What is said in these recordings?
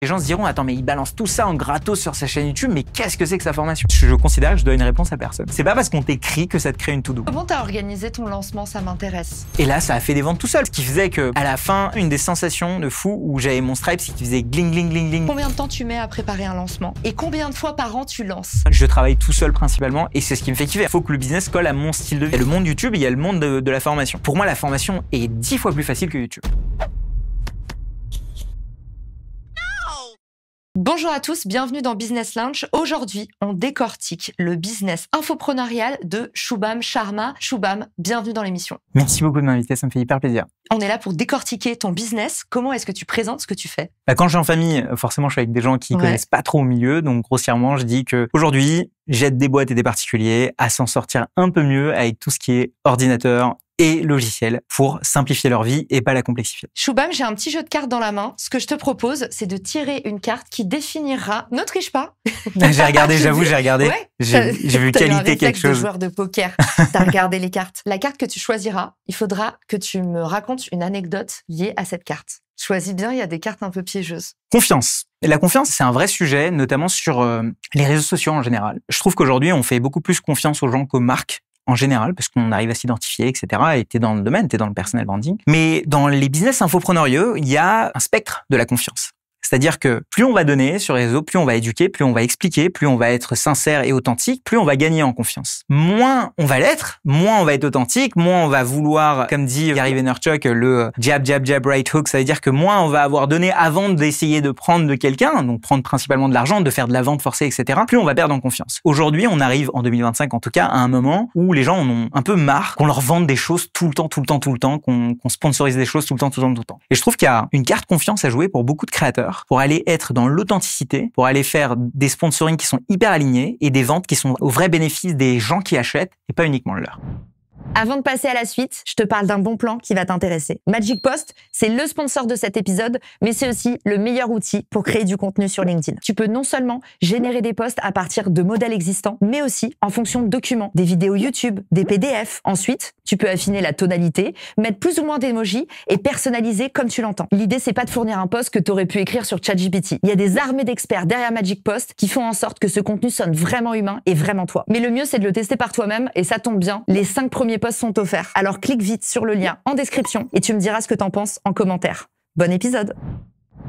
Les gens se diront, attends, mais il balance tout ça en gratos sur sa chaîne YouTube, mais qu'est-ce que c'est que sa formation? Je considère que je dois une réponse à personne. C'est pas parce qu'on t'écrit que ça te crée une to-do. Comment t'as organisé ton lancement? Ça m'intéresse. Et là, ça a fait des ventes tout seul. Ce qui faisait que, à la fin, une des sensations de fou où j'avais mon Stripe, c'est qu'il faisait gling, gling, gling, gling. Combien de temps tu mets à préparer un lancement? Et combien de fois par an tu lances? Je travaille tout seul principalement et c'est ce qui me fait kiffer. Il faut que le business colle à mon style de vie. Il y a le monde YouTube, il y a le monde de la formation. Pour moi, la formation est 10 fois plus facile que YouTube. Bonjour à tous, bienvenue dans Business Lunch. Aujourd'hui, on décortique le business infopreneurial de Shubham Sharma. Shubham, bienvenue dans l'émission. Merci beaucoup de m'inviter, ça me fait hyper plaisir. On est là pour décortiquer ton business. Comment est-ce que tu présentes ce que tu fais? Quand je suis en famille, forcément, je suis avec des gens qui connaissent pas trop au milieu. Donc, grossièrement, je dis que aujourd'hui, j'aide des boîtes et des particuliers à s'en sortir un peu mieux avec tout ce qui est ordinateur et logiciel pour simplifier leur vie et pas la complexifier. Shubham, j'ai un petit jeu de cartes dans la main. Ce que je te propose, c'est de tirer une carte qui définira... Ne triche pas. J'ai regardé, j'avoue, j'ai regardé. Ouais, j'ai vu qualité quelque chose. De joueur de poker. T'as regardé les cartes. La carte que tu choisiras, il faudra que tu me racontes une anecdote liée à cette carte. Choisis bien, il y a des cartes un peu piégeuses. Confiance. Et la confiance, c'est un vrai sujet, notamment sur les réseaux sociaux en général. Je trouve qu'aujourd'hui, on fait beaucoup plus confiance aux gens qu'aux marques en général, parce qu'on arrive à s'identifier, etc. Et t'es dans le domaine, t'es dans le personal branding. Mais dans les business infopreneuriaux, il y a un spectre de la confiance. C'est-à-dire que plus on va donner sur les réseaux, plus on va éduquer, plus on va expliquer, plus on va être sincère et authentique, plus on va gagner en confiance. Moins on va l'être, moins on va être authentique, moins on va vouloir, comme dit Gary Vaynerchuk, le jab, jab, jab, right hook. Ça veut dire que moins on va avoir donné avant d'essayer de prendre de quelqu'un, donc prendre principalement de l'argent, de faire de la vente forcée, etc. Plus on va perdre en confiance. Aujourd'hui, on arrive en 2025 en tout cas à un moment où les gens en ont un peu marre qu'on leur vende des choses tout le temps, qu'on sponsorise des choses tout le temps. Et je trouve qu'il y a une carte confiance à jouer pour beaucoup de créateurs, pour aller être dans l'authenticité, pour aller faire des sponsorings qui sont hyper alignés et des ventes qui sont au vrai bénéfice des gens qui achètent et pas uniquement le leur. Avant de passer à la suite, je te parle d'un bon plan qui va t'intéresser. Magic Post, c'est le sponsor de cet épisode, mais c'est aussi le meilleur outil pour créer du contenu sur LinkedIn. Tu peux non seulement générer des posts à partir de modèles existants, mais aussi en fonction de documents, des vidéos YouTube, des PDF. Ensuite, tu peux affiner la tonalité, mettre plus ou moins d'émojis et personnaliser comme tu l'entends. L'idée, c'est pas de fournir un post que tu aurais pu écrire sur ChatGPT. Il y a des armées d'experts derrière Magic Post qui font en sorte que ce contenu sonne vraiment humain et vraiment toi. Mais le mieux, c'est de le tester par toi-même et ça tombe bien. Les 5 premiers posts sont offerts. Alors clique vite sur le lien en description et tu me diras ce que t'en penses en commentaire. Bon épisode.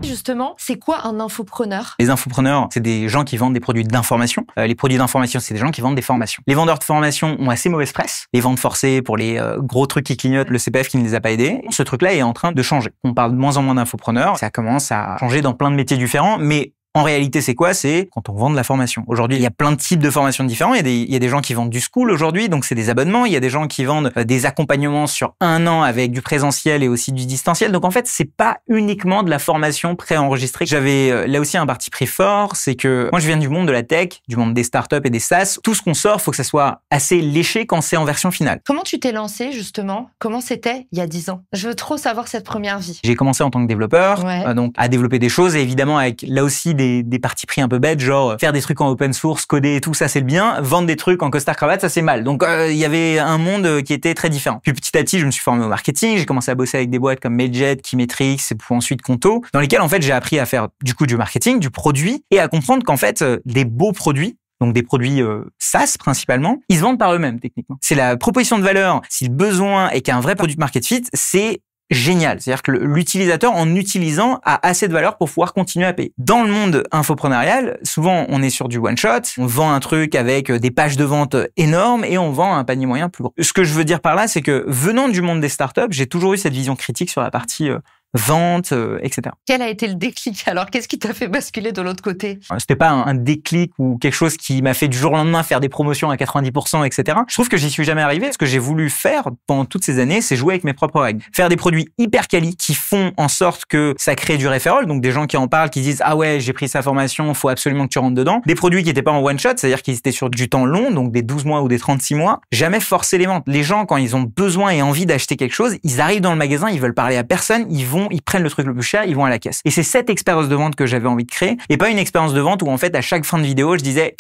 Justement, c'est quoi un infopreneur? Les infopreneurs, c'est des gens qui vendent des produits d'information. Les produits d'information, c'est des gens qui vendent des formations. Les vendeurs de formation ont assez mauvaise presse. Les ventes forcées pour les gros trucs qui clignotent, le CPF qui ne les a pas aidés. Ce truc-là est en train de changer. On parle de moins en moins d'infopreneurs. Ça commence à changer dans plein de métiers différents, mais en réalité, c'est quoi? C'est quand on vend de la formation. Aujourd'hui, il y a plein de types de formations différents. Il y a des gens qui vendent du school aujourd'hui, donc c'est des abonnements. Il y a des gens qui vendent des accompagnements sur 1 an avec du présentiel et aussi du distanciel. Donc en fait, c'est pas uniquement de la formation préenregistrée. J'avais là aussi un parti pris fort, c'est que moi je viens du monde de la tech, du monde des startups et des SaaS. Tout ce qu'on sort, faut que ça soit assez léché quand c'est en version finale. Comment tu t'es lancé justement? Comment c'était il y a 10 ans? Je veux trop savoir cette première vie. J'ai commencé en tant que développeur, donc à développer des choses et évidemment avec là aussi des partis pris un peu bêtes, genre faire des trucs en open source, coder et tout, ça c'est le bien. Vendre des trucs en costard cravate, ça c'est mal. Donc il y avait un monde qui était très différent. Puis petit à petit, je me suis formé au marketing, j'ai commencé à bosser avec des boîtes comme Mailjet, Kimetrix et puis ensuite Conto, dans lesquelles en fait j'ai appris à faire du coup du marketing, du produit et à comprendre qu'en fait des beaux produits, donc des produits SaaS principalement, ils se vendent par eux-mêmes techniquement. C'est la proposition de valeur, si le besoin est qu'un vrai produit market fit, c'est génial. C'est-à-dire que l'utilisateur, en utilisant, a assez de valeur pour pouvoir continuer à payer. Dans le monde infopreneurial, souvent, on est sur du one-shot. On vend un truc avec des pages de vente énormes et on vend un panier moyen plus gros. Ce que je veux dire par là, c'est que venant du monde des startups, j'ai toujours eu cette vision critique sur la partie vente, etc. Quel a été le déclic? Alors, qu'est-ce qui t'a fait basculer de l'autre côté? C'était pas un déclic ou quelque chose qui m'a fait du jour au lendemain faire des promotions à 90%, etc. Je trouve que j'y suis jamais arrivé. Ce que j'ai voulu faire pendant toutes ces années, c'est jouer avec mes propres règles. Faire des produits hyper quali qui font en sorte que ça crée du referral, donc des gens qui en parlent, qui disent « Ah ouais, j'ai pris sa formation, faut absolument que tu rentres dedans ». Des produits qui étaient pas en one shot, c'est-à-dire qu'ils étaient sur du temps long, donc des 12 mois ou des 36 mois. Jamais forcer les ventes. Les gens, quand ils ont besoin et envie d'acheter quelque chose, ils arrivent dans le magasin, ils veulent parler à personne, ils prennent le truc le plus cher, ils vont à la caisse. Et c'est cette expérience de vente que j'avais envie de créer et pas une expérience de vente où en fait à chaque fin de vidéo je disais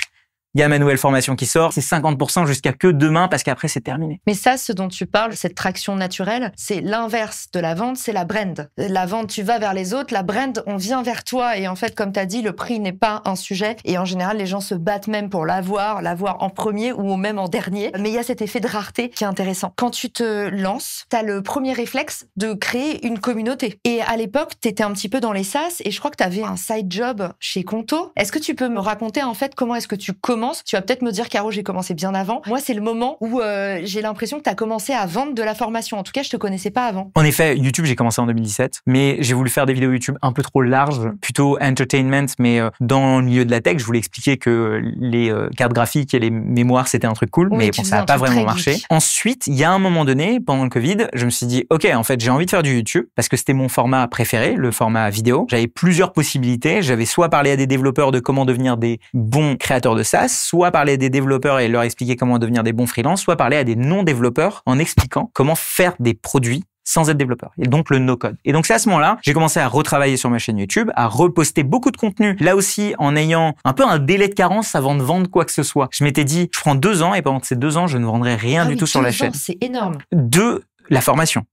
il y a ma nouvelle formation qui sort, c'est 50% jusqu'à que demain parce qu'après c'est terminé. Mais ça, ce dont tu parles, cette traction naturelle, c'est l'inverse de la vente, c'est la brand. La vente, tu vas vers les autres, la brand, on vient vers toi. Et en fait, comme tu as dit, le prix n'est pas un sujet. Et en général, les gens se battent même pour l'avoir en premier ou même en dernier. Mais il y a cet effet de rareté qui est intéressant. Quand tu te lances, tu as le premier réflexe de créer une communauté. Et à l'époque, tu étais un petit peu dans les SaaS et je crois que tu avais un side job chez Conto. Est-ce que tu peux me raconter en fait comment est-ce que tu commences? Tu vas peut-être me dire, Caro, j'ai commencé bien avant. Moi, c'est le moment où j'ai l'impression que tu as commencé à vendre de la formation. En tout cas, je te connaissais pas avant. En effet, YouTube, j'ai commencé en 2017, mais j'ai voulu faire des vidéos YouTube un peu trop larges, plutôt entertainment, mais dans le milieu de la tech, je voulais expliquer que les cartes graphiques et les mémoires, c'était un truc cool, Oui, mais bon, ça n'a pas vraiment marché. Ensuite, il y a un moment donné, pendant le Covid, je me suis dit, OK, en fait, j'ai envie de faire du YouTube parce que c'était mon format préféré, le format vidéo. J'avais plusieurs possibilités. J'avais soit parlé à des développeurs de comment devenir des bons créateurs de SaaS, soit parler à des développeurs et leur expliquer comment devenir des bons freelances, soit parler à des non-développeurs en expliquant comment faire des produits sans être développeur. Et donc le no-code. Et donc c'est à ce moment-là, j'ai commencé à retravailler sur ma chaîne YouTube, à reposter beaucoup de contenu. Là aussi, en ayant un peu un délai de carence avant de vendre quoi que ce soit. Je m'étais dit, je prends 2 ans et pendant ces 2 ans, je ne vendrai rien du tout sur la chaîne. C'est énorme. De la formation.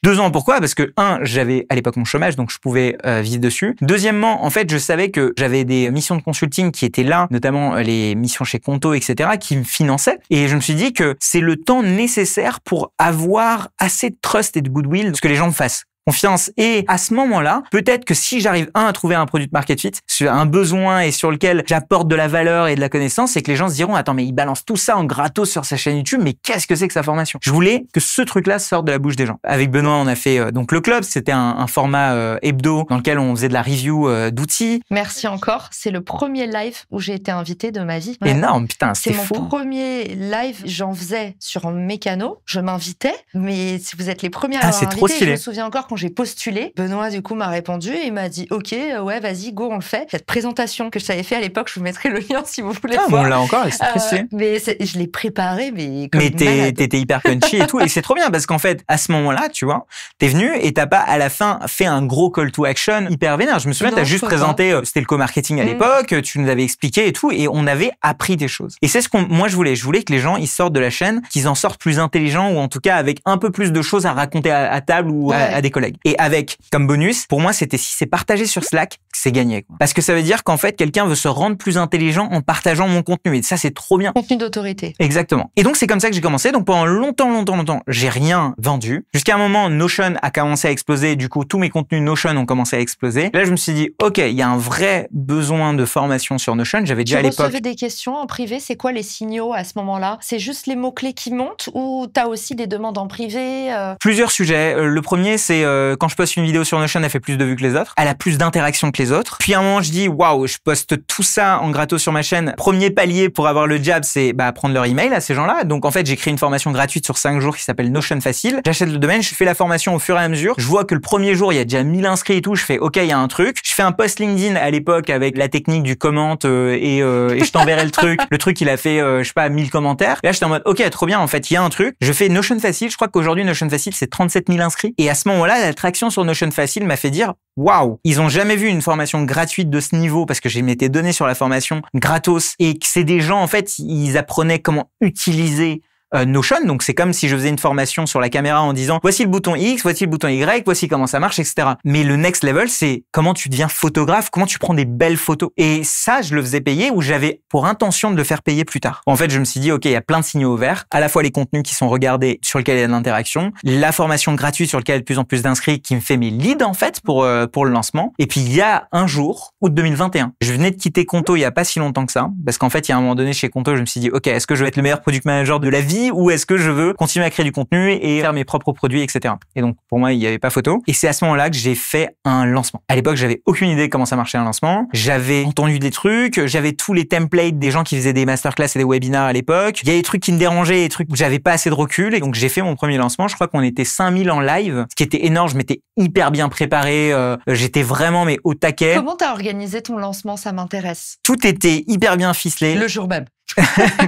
2 ans, pourquoi? Parce que, j'avais à l'époque mon chômage, donc je pouvais vivre dessus. Deuxièmement, en fait, je savais que j'avais des missions de consulting qui étaient là, notamment les missions chez Conto, etc., qui me finançaient. Et je me suis dit que c'est le temps nécessaire pour avoir assez de trust et de goodwill, ce que les gens me fassent confiance. Et à ce moment-là, peut-être que si j'arrive à trouver un produit de market fit, sur un besoin et sur lequel j'apporte de la valeur et de la connaissance, c'est que les gens se diront, attends, mais il balance tout ça en gratos sur sa chaîne YouTube, mais qu'est-ce que c'est que sa formation? Je voulais que ce truc-là sorte de la bouche des gens. Avec Benoît, on a fait donc le club, c'était un format hebdo dans lequel on faisait de la review d'outils. Merci encore. C'est le premier live où j'ai été invitée de ma vie. Ouais. Énorme, putain, c'était fou. C'est mon premier live, j'en faisais sur Mécano, je m'invitais, mais si vous êtes les premiers à m'avoir invité, je me souviens encore quand j'ai postulé, Benoît du coup m'a répondu et il m'a dit ok, ouais, vas-y, go, on le fait. Cette présentation que je t'avais fait à l'époque, je vous mettrai le lien si vous voulez voir. Bon, là encore, c'est très stylé. Mais je l'ai préparé, mais comme t'étais hyper punchy et tout, et c'est trop bien parce qu'en fait, à ce moment-là, tu vois, t'es venu et t'as pas à la fin fait un gros call to action hyper vénère. Je me souviens, t'as juste présenté, c'était le co-marketing à l'époque, tu nous avais expliqué et tout, et on avait appris des choses. Et c'est ce moi je voulais que les gens ils sortent de la chaîne, qu'ils en sortent plus intelligents ou en tout cas avec un peu plus de choses à raconter à table ou à des collègues. Et avec comme bonus, pour moi, c'était si c'est partagé sur Slack, c'est gagné, quoi. Parce que ça veut dire qu'en fait, quelqu'un veut se rendre plus intelligent en partageant mon contenu. Et ça, c'est trop bien. Contenu d'autorité. Exactement. Et donc, c'est comme ça que j'ai commencé. Donc, pendant longtemps, j'ai rien vendu. Jusqu'à un moment, Notion a commencé à exploser. Du coup, tous mes contenus Notion ont commencé à exploser. Là, je me suis dit, OK, il y a un vrai besoin de formation sur Notion. J'avais déjà à l'époque. Tu recevais des questions en privé. C'est quoi les signaux à ce moment-là? C'est juste les mots-clés qui montent ou t'as aussi des demandes en privé? Plusieurs sujets. Le premier, c'est quand je poste une vidéo sur Notion, elle fait plus de vues que les autres. Elle a plus d'interactions que les autres. Puis à un moment, je dis, waouh, je poste tout ça en gratos sur ma chaîne. Premier palier pour avoir le jab, c'est prendre leur email à ces gens-là. Donc en fait, j'ai créé une formation gratuite sur 5 jours qui s'appelle Notion Facile. J'achète le domaine, je fais la formation au fur et à mesure. Je vois que le premier jour, il y a déjà 1000 inscrits et tout. Je fais, OK, il y a un truc. Je fais un post LinkedIn à l'époque avec la technique du comment et je t'enverrai le truc. Le truc, il a fait, je sais pas, 1000 commentaires. Et là, j'étais en mode, OK, trop bien. En fait, il y a un truc. Je fais Notion Facile. Je crois qu'aujourd'hui, Notion Facile, c'est 37 000 inscrits. Et à ce moment-là, la traction sur Notion Facile m'a fait dire, waouh, ils ont jamais vu une formation gratuite de ce niveau parce que j'ai m'étais donné sur la formation gratos et que c'est des gens, en fait, ils apprenaient comment utiliser Notion. Donc, c'est comme si je faisais une formation sur la caméra en disant voici le bouton X, voici le bouton Y, voici comment ça marche, etc. Mais le next level, c'est comment tu deviens photographe, comment tu prends des belles photos. Et ça, je le faisais payer ou j'avais pour intention de le faire payer plus tard. En fait, je me suis dit, OK, il y a plein de signaux ouverts. À la fois les contenus qui sont regardés, sur lesquels il y a de l'interaction, la formation gratuite sur laquelle il y a de plus en plus d'inscrits qui me fait mes leads, en fait, pour le lancement. Et puis, il y a un jour, août 2021. Je venais de quitter Conto il y a pas si longtemps que ça. Parce qu'en fait, il y a un moment donné chez Conto, je me suis dit, OK, est-ce que je vais être le meilleur product manager de la vie ou est-ce que je veux continuer à créer du contenu et faire mes propres produits, etc. Et donc, pour moi, il n'y avait pas photo. Et c'est à ce moment-là que j'ai fait un lancement. À l'époque, j'avais aucune idée comment ça marchait un lancement. J'avais entendu des trucs, j'avais tous les templates des gens qui faisaient des masterclass et des webinars à l'époque. Il y a des trucs qui me dérangeaient, des trucs où j'avais pas assez de recul. Et donc, j'ai fait mon premier lancement. Je crois qu'on était 5000 en live, ce qui était énorme. Je m'étais hyper bien préparé. J'étais vraiment, mais au taquet. Comment t'as organisé ton lancement? Ça m'intéresse. Tout était hyper bien ficelé. Le jour même.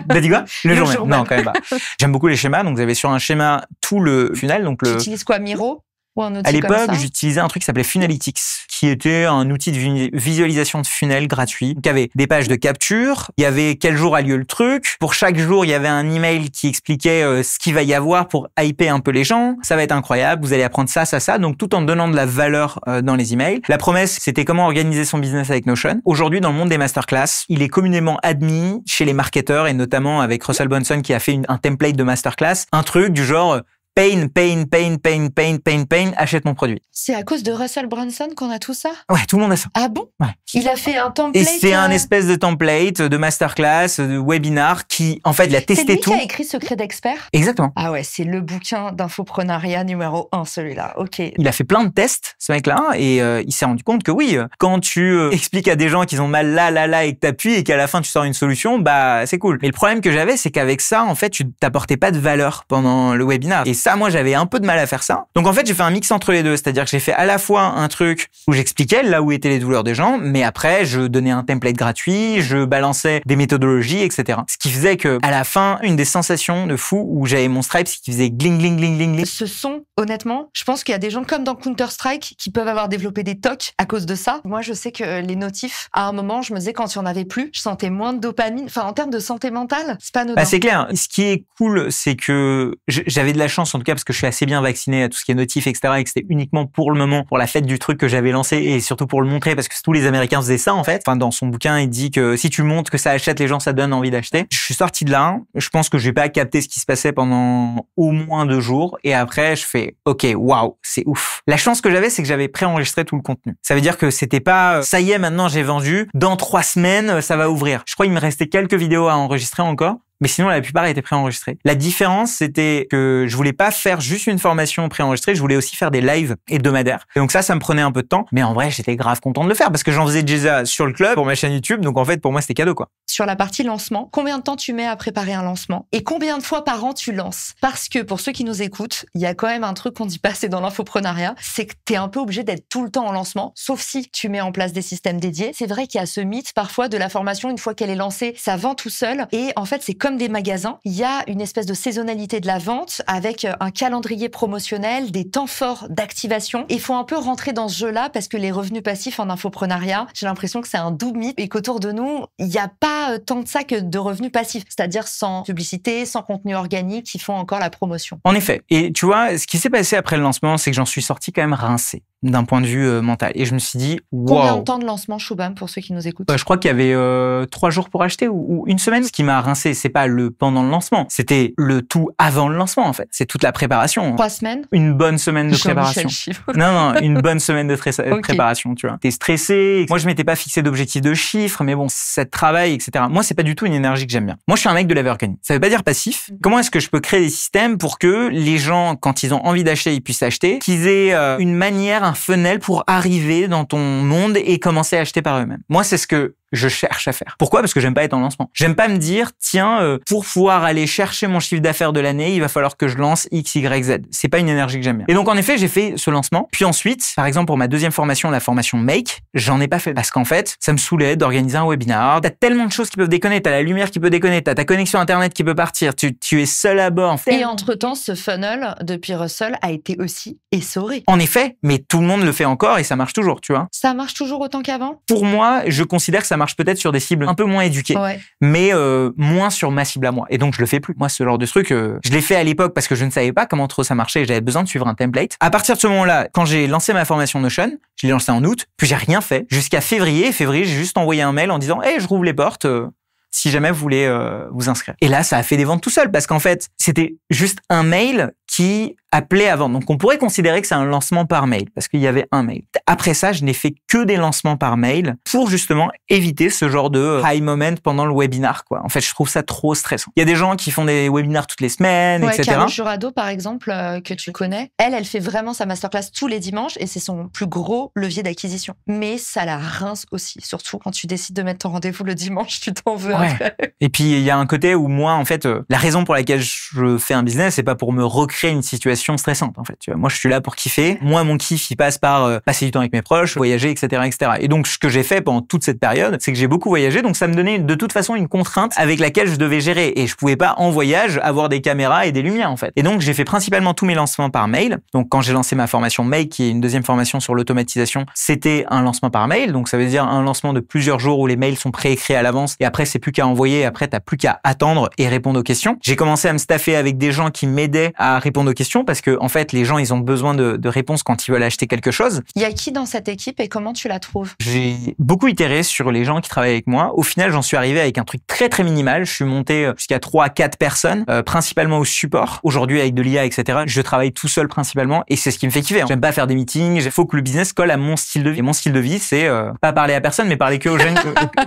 T'as dit quoi? Le jour même. Non, quand même pas. J'aime beaucoup les schémas. Donc, vous avez sur un schéma tout le funnel. Donc Tu utilises quoi, Miro? Ou un outil À l'époque, comme ça. j'utilisais un truc qui s'appelait Funalytics, qui était un outil de visualisation de funnel gratuit. Donc, il y avait des pages de capture, il y avait quel jour a lieu le truc. Pour chaque jour, il y avait un email qui expliquait ce qu'il va y avoir pour hyper un peu les gens. Ça va être incroyable, vous allez apprendre ça, ça, ça. Donc, tout en donnant de la valeur dans les emails. La promesse, c'était comment organiser son business avec Notion. Aujourd'hui, dans le monde des masterclass, il est communément admis chez les marketeurs et notamment avec Russell Brunson qui a fait un template de masterclass, un truc du genre pain, achète mon produit. C'est à cause de Russell Brunson qu'on a tout ça? Ouais, tout le monde a ça. Ah bon? Ouais. Il a fait un template. Et c'est un espèce de template, de masterclass, de webinar qui, en fait, il a testé C'est lui tout. qui a écrit Secret d'expert? Exactement. Ah ouais, c'est le bouquin d'infoprenariat numéro 1, celui-là. Ok. Il a fait plein de tests, ce mec-là, et il s'est rendu compte que oui, quand tu expliques à des gens qu'ils ont mal là, et que t'appuies et qu'à la fin tu sors une solution, bah c'est cool. Mais le problème que j'avais, c'est qu'avec ça, en fait, tu t'apportais pas de valeur pendant le webinar. Et ça, moi, j'avais un peu de mal à faire ça. Donc en fait, j'ai fait un mix entre les deux, c'est-à-dire que j'ai fait à la fois un truc où j'expliquais là où étaient les douleurs des gens, mais après, je donnais un template gratuit, je balançais des méthodologies, etc. Ce qui faisait que à la fin, une des sensations de fou où j'avais mon Stripe qui faisait gling, gling, gling, gling, gling. Ce son, honnêtement, je pense qu'il y a des gens comme dans Counter-Strike qui peuvent avoir développé des tocs à cause de ça. Moi, je sais que les notifs, à un moment, je me disais quand il n'y en avait plus, je sentais moins de dopamine. Enfin, en termes de santé mentale, c'est pas anodin. Bah, c'est clair. Ce qui est cool, c'est que j'avais de la chance, en tout cas, parce que je suis assez bien vacciné à tout ce qui est notif, etc., et que c'était uniquement pour le moment, pour la fête du truc que j'avais lancé, et surtout pour le montrer, parce que tous les Américains faisaient ça, en fait. Enfin, dans son bouquin, il dit que si tu montres que ça achète les gens, ça donne envie d'acheter. Je suis sorti de là. Je pense que j'ai pas capté ce qui se passait pendant au moins 2 jours. Et après, je fais, OK, waouh, c'est ouf. La chance que j'avais, c'est que j'avais préenregistré tout le contenu. Ça veut dire que c'était pas, ça y est, maintenant j'ai vendu. Dans 3 semaines, ça va ouvrir. Je crois qu'il me restait quelques vidéos à enregistrer encore. Mais sinon, la plupart étaient préenregistrés. La différence, c'était que je voulais pas faire juste une formation préenregistrée, je voulais aussi faire des lives hebdomadaires. Et donc ça me prenait un peu de temps. Mais en vrai, j'étais grave content de le faire parce que j'en faisais déjà sur le club, pour ma chaîne YouTube. Donc en fait, pour moi, c'était cadeau, quoi. Sur la partie lancement, combien de temps tu mets à préparer un lancement? Et combien de fois par an tu lances? Parce que pour ceux qui nous écoutent, il y a quand même un truc qu'on dit pas, c'est dans l'infoprenariat, c'est que t'es un peu obligé d'être tout le temps en lancement, sauf si tu mets en place des systèmes dédiés. C'est vrai qu'il y a ce mythe parfois de la formation, une fois qu'elle est lancée, ça vend tout seul. Et en fait, c'est comme des magasins. Il y a une espèce de saisonnalité de la vente avec un calendrier promotionnel, des temps forts d'activation. Il faut un peu rentrer dans ce jeu-là parce que les revenus passifs en infoprenariat, j'ai l'impression que c'est un double mythe et qu'autour de nous, il n'y a pas tant de ça que de revenus passifs, c'est-à-dire sans publicité, sans contenu organique qui font encore la promotion. En effet. Et tu vois, ce qui s'est passé après le lancement, c'est que j'en suis sorti quand même rincé d'un point de vue mental. Et je me suis dit, wow. Combien de temps de lancement, Shubham, pour ceux qui nous écoutent? Je crois qu'il y avait 3 jours pour acheter ou 1 semaine. Ce qui m'a rincé, c'est pas le pendant le lancement, c'était le tout avant le lancement, en fait. C'est toute la préparation. 3 semaines? Une bonne semaine de préparation. Non, une bonne semaine de préparation, tu vois. T'es stressé. Moi, je m'étais pas fixé d'objectif de chiffres, mais bon, ça te travaille, etc. Moi, c'est pas du tout une énergie que j'aime bien. Moi, je suis un mec de la veille organique. Ça veut pas dire passif. Comment est-ce que je peux créer des systèmes pour que les gens, quand ils ont envie d'acheter, ils puissent acheter, qu'ils aient une manière, un funnel pour arriver dans ton monde et commencer à acheter par eux-mêmes. Moi, c'est ce que je cherche à faire. Pourquoi? Parce que j'aime pas être en lancement. J'aime pas me dire, tiens, pour pouvoir aller chercher mon chiffre d'affaires de l'année, il va falloir que je lance X, Y, Z. C'est pas une énergie que j'aime bien. Et donc, en effet, j'ai fait ce lancement. Puis ensuite, par exemple, pour ma deuxième formation, la formation Make, j'en ai pas fait. Parce qu'en fait, ça me saoulait d'organiser un webinar. T'as tellement de choses qui peuvent déconner. T'as la lumière qui peut déconner. T'as ta connexion Internet qui peut partir. Tu es seul à bord. Et entre-temps, ce funnel, depuis Russell, a été aussi essoré. En effet, mais tout le monde le fait encore et ça marche toujours, tu vois. Ça marche toujours autant qu'avant? Pour moi, je considère que ça marche peut-être sur des cibles un peu moins éduquées, mais moins sur ma cible à moi. Et donc, je le fais plus. Moi, ce genre de truc, je l'ai fait à l'époque parce que je ne savais pas comment trop ça marchait. J'avais besoin de suivre un template. À partir de ce moment-là, quand j'ai lancé ma formation Notion, je l'ai lancée en août, puis j'ai rien fait. Jusqu'à février. Février, j'ai juste envoyé un mail en disant « Hey, je rouvre les portes. Si jamais vous voulez vous inscrire. » Et là, ça a fait des ventes tout seul parce qu'en fait, c'était juste un mail qui appelait à vendre. Donc, on pourrait considérer que c'est un lancement par mail parce qu'il y avait un mail. Après ça, je n'ai fait que des lancements par mail pour justement éviter ce genre de high moment pendant le webinar, quoi. En fait, je trouve ça trop stressant. Il y a des gens qui font des webinars toutes les semaines, etc. Caro Jurado, par exemple, que tu connais, elle fait vraiment sa masterclass tous les dimanches et c'est son plus gros levier d'acquisition. Mais ça la rince aussi, surtout quand tu décides de mettre ton rendez-vous le dimanche, tu t'en veux après. Et puis, il y a un côté où moi, en fait, la raison pour laquelle je fais un business, c'est pas pour me recréer une situation motivation stressante, en fait. Tu vois, moi, je suis là pour kiffer. Moi, mon kiff, il passe par passer du temps avec mes proches, voyager, etc., etc. Et donc, ce que j'ai fait pendant toute cette période, c'est que j'ai beaucoup voyagé. Donc, ça me donnait de toute façon une contrainte avec laquelle je devais gérer. Et je pouvais pas, en voyage, avoir des caméras et des lumières, en fait. Et donc, j'ai fait principalement tous mes lancements par mail. Donc, quand j'ai lancé ma formation Make, qui est une deuxième formation sur l'automatisation, c'était un lancement par mail. Donc, ça veut dire un lancement de plusieurs jours où les mails sont préécrits à l'avance. Et après, c'est plus qu'à envoyer. Après, t'as plus qu'à attendre et répondre aux questions. J'ai commencé à me staffer avec des gens qui m'aidaient à répondre aux questions parce que, en fait, les gens, ils ont besoin de réponses quand ils veulent acheter quelque chose. Il y a qui dans cette équipe et comment tu la trouves? J'ai beaucoup itéré sur les gens qui travaillent avec moi. Au final, j'en suis arrivé avec un truc très, très minimal. Je suis monté jusqu'à 3 à 4 personnes, principalement au support. Aujourd'hui, avec de l'IA, etc., je travaille tout seul principalement et c'est ce qui me fait kiffer. J'aime pas faire des meetings. Il faut que le business colle à mon style de vie. Et mon style de vie, c'est pas parler à personne, mais parler que aux jeunes,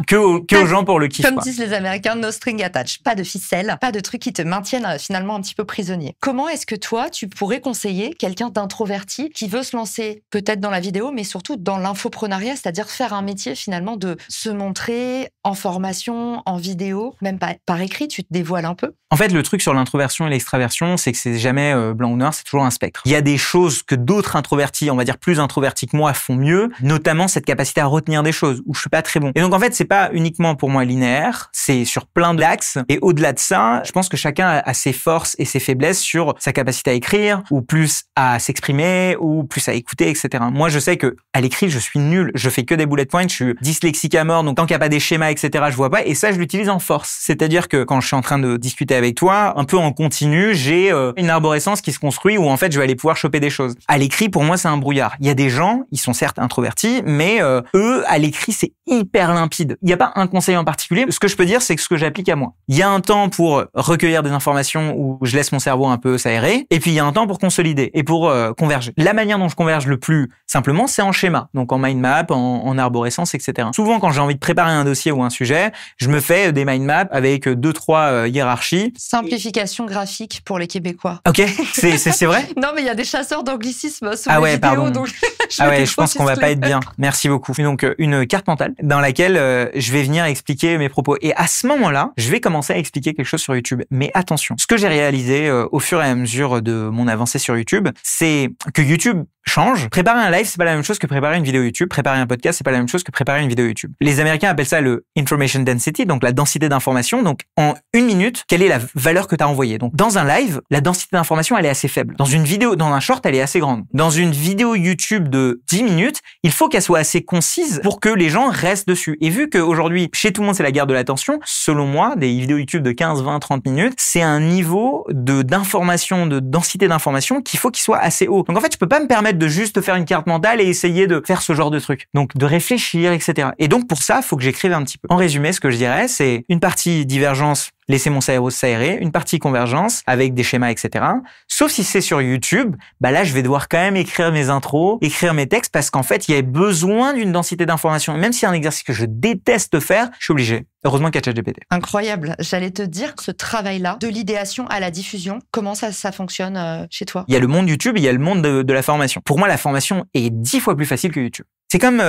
que aux gens pour le kiff. Comme disent les Américains, no string attached. Pas de ficelle, pas de trucs qui te maintiennent finalement un petit peu prisonnier. Comment est-ce que toi, tu pourrais conseiller quelqu'un d'introverti qui veut se lancer peut-être dans la vidéo, mais surtout dans l'infoprenariat, c'est-à-dire faire un métier finalement de se montrer en formation, en vidéo, même par écrit, tu te dévoiles un peu? En fait, le truc sur l'introversion et l'extraversion, c'est que c'est jamais blanc ou noir, c'est toujours un spectre. Il y a des choses que d'autres introvertis, on va dire plus introvertis que moi, font mieux, notamment cette capacité à retenir des choses où je suis pas très bon. Et donc en fait, c'est pas uniquement pour moi linéaire, c'est sur plein d'axes. Et au-delà de ça, je pense que chacun a ses forces et ses faiblesses sur sa capacité à écrire, ou plus à s'exprimer, ou plus à écouter, etc. Moi, je sais que à l'écrit, je suis nul. Je fais que des bullet points, je suis dyslexique à mort, donc tant qu'il n'y a pas des schémas, etc., je vois pas. Et ça, je l'utilise en force. C'est-à-dire que quand je suis en train de discuter avec toi, un peu en continu, j'ai une arborescence qui se construit où en fait, je vais aller pouvoir choper des choses. À l'écrit, pour moi, c'est un brouillard. Il y a des gens, ils sont certes introvertis, mais eux, à l'écrit, c'est hyper limpide. Il n'y a pas un conseil en particulier. Ce que je peux dire, c'est que ce que j'applique à moi. Il y a un temps pour recueillir des informations où je laisse mon cerveau un peu s'aérer, et puis il y a un temps pour consolider et pour converger. La manière dont je converge le plus simplement, c'est en schéma, donc en mind map, en arborescence, etc. Souvent, quand j'ai envie de préparer un dossier ou un sujet, je me fais des mind maps avec 2-3 hiérarchies. Simplification graphique pour les Québécois. Ok, c'est vrai? Non, mais il y a des chasseurs d'anglicismes sur les vidéos, pardon. donc je pense qu'on va pas être bien. Merci beaucoup. Donc, une carte mentale dans laquelle je vais venir expliquer mes propos. Et à ce moment-là, je vais commencer à expliquer quelque chose sur YouTube. Mais attention, ce que j'ai réalisé au fur et à mesure de mon avancée sur YouTube, c'est que YouTube change. Préparer un live, c'est pas la même chose que préparer une vidéo YouTube. Préparer un podcast, c'est pas la même chose que préparer une vidéo YouTube. Les Américains appellent ça le information density, donc la densité d'information. Donc, en 1 minute, quelle est la valeur que tu as envoyée? Donc, dans un live, la densité d'information, elle est assez faible. Dans une vidéo, dans un short, elle est assez grande. Dans une vidéo YouTube de 10 minutes, il faut qu'elle soit assez concise pour que les gens restent dessus. Et vu qu'aujourd'hui, chez tout le monde, c'est la guerre de l'attention, selon moi, des vidéos YouTube de 15, 20, 30 minutes, c'est un niveau d'information, de densité d'information qu'il faut qu'il soit assez haut. Donc, en fait, je peux pas me permettre de juste faire une carte mentale et essayer de faire ce genre de truc. Donc, de réfléchir, etc. Et donc, pour ça, il faut que j'écrive un petit peu. En résumé, ce que je dirais, c'est une partie divergence, laisser mon cerveau s'aérer, une partie convergence avec des schémas, etc. Sauf si c'est sur YouTube, là, je vais devoir quand même écrire mes intros, écrire mes textes parce qu'en fait, il y a besoin d'une densité d'information. Même si c'est un exercice que je déteste faire, je suis obligé. Heureusement qu'il y a ChatGPT. Incroyable. J'allais te dire ce travail-là, de l'idéation à la diffusion, comment ça fonctionne chez toi? Il y a le monde YouTube, il y a le monde de la formation. Pour moi, la formation est 10 fois plus facile que YouTube. C'est comme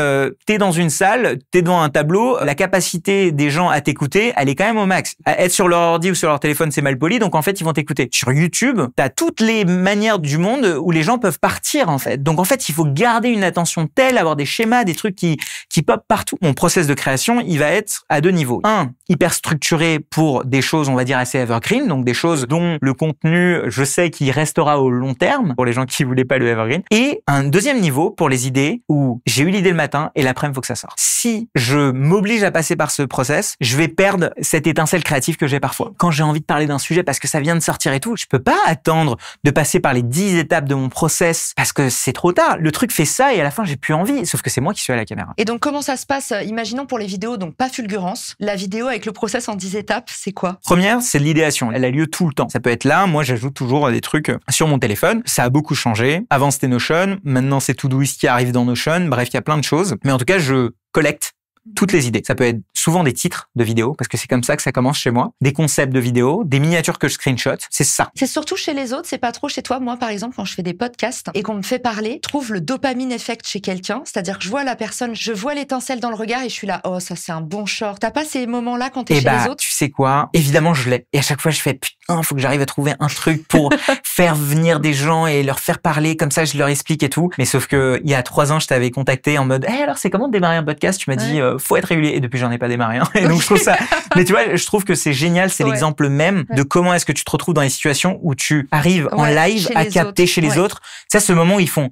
t'es dans une salle, t'es devant un tableau, la capacité des gens à t'écouter, elle est quand même au max. Être sur leur ordi ou sur leur téléphone, c'est mal poli, donc en fait, ils vont t'écouter. Sur YouTube, t'as toutes les manières du monde où les gens peuvent partir, en fait. Donc en fait, il faut garder une attention telle, avoir des schémas, des trucs qui popent partout. Mon process de création, il va être à 2 niveaux. Un, hyper structuré pour des choses, on va dire, assez evergreen, donc des choses dont le contenu, je sais qu'il restera au long terme, pour les gens qui voulaient pas le evergreen. Et un deuxième niveau pour les idées où j'ai eu l'idée le matin et l'après-midi, faut que ça sorte. Si je m'oblige à passer par ce process, je vais perdre cette étincelle créative que j'ai parfois. Quand j'ai envie de parler d'un sujet parce que ça vient de sortir et tout, je peux pas attendre de passer par les 10 étapes de mon process parce que c'est trop tard. Le truc fait ça et à la fin, j'ai plus envie. Sauf que c'est moi qui suis à la caméra. Et donc, comment ça se passe? Imaginons pour les vidéos, donc pas fulgurance. La vidéo avec le process en 10 étapes, c'est quoi? Première, c'est l'idéation. Elle a lieu tout le temps. Ça peut être là. Moi, j'ajoute toujours des trucs sur mon téléphone. Ça a beaucoup changé. Avant, c'était Notion. Maintenant, c'est Todoist qui arrive dans Notion. Bref, il y a plein de choses. Mais en tout cas, je collecte toutes les idées. Ça peut être souvent des titres de vidéos, parce que c'est comme ça que ça commence chez moi. Des concepts de vidéos, des miniatures que je screenshot. C'est ça. C'est surtout chez les autres, c'est pas trop chez toi. Moi, par exemple, quand je fais des podcasts et qu'on me fait parler, je trouve le dopamine effect chez quelqu'un. C'est-à-dire que je vois la personne, je vois l'étincelle dans le regard et je suis là, oh, ça c'est un bon short. T'as pas ces moments-là quand t'es chez les autres? Tu sais quoi? Évidemment, je l'ai. Et à chaque fois, je fais, putain, faut que j'arrive à trouver un truc pour faire venir des gens et leur faire parler. Comme ça, je leur explique et tout. Mais sauf que, il y a 3 ans, je t'avais contacté en mode, alors, c'est comment de démarrer un podcast? Tu m'as dit, faut être régulier. Et depuis, j'en ai pas démarré un. Et donc, je trouve ça, mais tu vois, je trouve que c'est génial. C'est l'exemple même de comment est-ce que tu te retrouves dans les situations où tu arrives en live à capter chez les autres. C'est ce moment où ils font,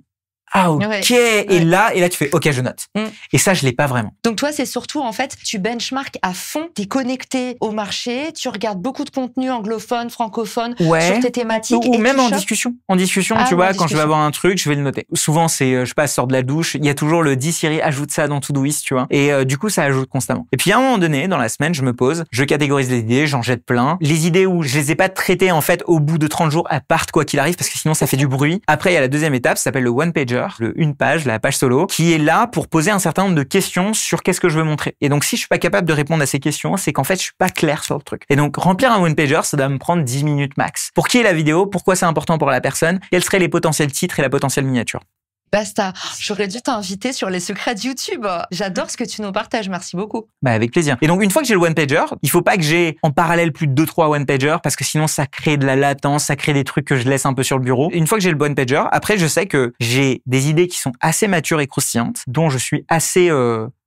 ah, ok. Et là, tu fais, ok, je note. Et ça, je l'ai pas vraiment. Donc, toi, c'est surtout, en fait, tu benchmark à fond, t'es connecté au marché, tu regardes beaucoup de contenu anglophone, francophone, sur tes thématiques. Ou même en discussion. En discussion, tu vois, quand je vais avoir un truc, je vais le noter. Souvent, c'est, je sais pas, sors de la douche, il y a toujours le dis Siri, ajoute ça dans Todoist, tu vois. Et du coup, ça ajoute constamment. Et puis, à un moment donné, dans la semaine, je me pose, je catégorise les idées, j'en jette plein. Les idées où je les ai pas traitées, en fait, au bout de 30 jours, elles partent quoi qu'il arrive, parce que sinon, ça fait du bruit. Après, il y a la deuxième étape, ça s'appelle le one-pager. Une page, la page solo, qui est là pour poser un certain nombre de questions sur qu'est-ce que je veux montrer. Et donc, si je suis pas capable de répondre à ces questions, c'est qu'en fait, je suis pas clair sur le truc. Et donc, remplir un one-pager, ça doit me prendre 10 minutes max. Pour qui est la vidéo? Pourquoi c'est important pour la personne? Quels seraient les potentiels titres et la potentielle miniature? Basta. J'aurais dû t'inviter sur les secrets de YouTube. J'adore ce que tu nous partages. Merci beaucoup. Avec plaisir. Et donc, une fois que j'ai le one-pager, il faut pas que j'ai en parallèle plus de 2-3 one-pagers parce que sinon, ça crée de la latence, ça crée des trucs que je laisse un peu sur le bureau. Une fois que j'ai le one-pager, après, je sais que j'ai des idées qui sont assez matures et croustillantes, dont je suis assez